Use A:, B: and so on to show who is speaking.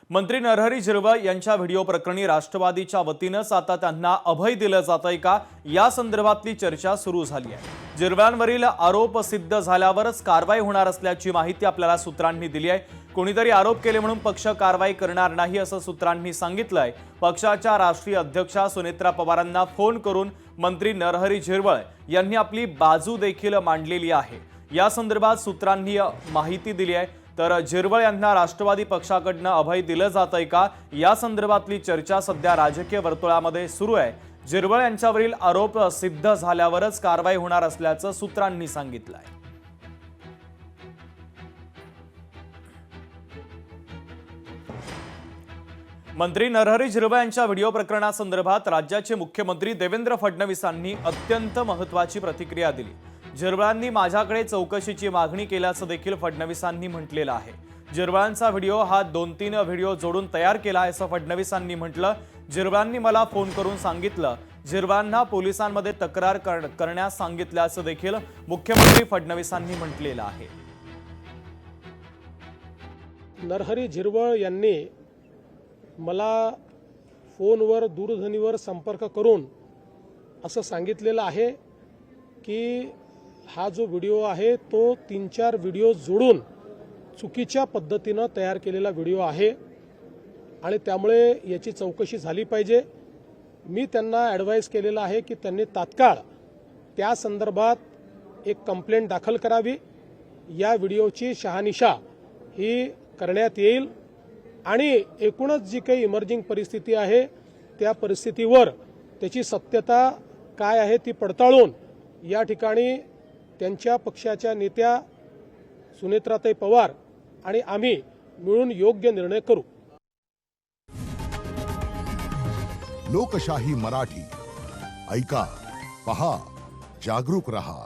A: मंत्री नरहरी झिरवळ यांच्या व्हिडिओ प्रकरणी राष्ट्रवादीच्या वतीनंच आता त्यांना अभय दिलं जातंय का या संदर्भातली चर्चा सुरू झाली आहे। झिरवळांवरील आरोप सिद्ध झाल्यावरच कारवाई होणार असल्याची माहिती आपल्याला सूत्रांनी दिली आहे। कोणीतरी आरोप केले म्हणून पक्ष कारवाई करणार नाही असं सूत्रांनी सांगितलंय। पक्षाच्या राष्ट्रीय अध्यक्षा सुनेत्रा पवारांना फोन करून मंत्री नरहरी झिरवळ यांनी आपली बाजू देखील मांडलेली आहे। या संदर्भात सूत्रांनी माहिती दिली आहे। तर झिरवळ यांना राष्ट्रवादी पक्षाकडून अभय दिलं जातंय का या संदर्भातली चर्चा सध्या राजकीय वर्तुळामध्ये सुरू आहे। झिरवळ यांच्यावरील आरोप सिद्ध झाल्यावरच कारवाई होणार असल्याचं सूत्रांनी सांगितलंय। मंत्री नरहरी झिरवळ यांच्या व्हिडिओ प्रकरणासंदर्भात राज्याचे मुख्यमंत्री देवेंद्र फडणवीसांनी अत्यंत महत्त्वाची प्रतिक्रिया दिली। झिरवळांनी माझ्याकडे चौकशीची मागणी केल्याचं देखील फडणवीसांनी म्हटलेलं आहे। झिरवळांचा व्हिडिओ हा 2-3 व्हिडिओ जोडून तयार केला असं फडणवीसांनी म्हटलं। झिरवळांनी मला फोन करून सांगितलं, झिरवळांना पोलिसांमध्ये तक्रार करण्यास सांगितल्याचं देखील मुख्यमंत्री फडणवीसांनी म्हटलेलं आहे।
B: नरहरी झिरवळ यांनी मला फोनवर दूरध्वनीवर संपर्क करून असं सांगितलेलं आहे की हा जो व्हिडिओ आहे तो 3-4 व्हिडिओ जोडून चुकीच्या पद्धतीनं तयार केलेला व्हिडिओ आहे आणि त्यामुळे याची चौकशी झाली पाहिजे। मी त्यांना ॲडवाइस केलेलं आहे की त्यांनी तात्काळ त्या संदर्भात एक कंप्लेंट दाखल करावी। या व्हिडिओची शहानिशा ही करण्यात येईल आणि एकूणच जी काही इमर्जिंग परिस्थिती आहे त्या परिस्थितीवर त्याची सत्यता काय आहे ती पडताळून या ठिकाणी त्यांच्या पक्षाच्या नेत्या सुनेत्राताई पवार आणि आम्ही मिळून योग्य निर्णय करू।
C: लोकशाही मराठी ऐका, पहा, जागरूक रहा।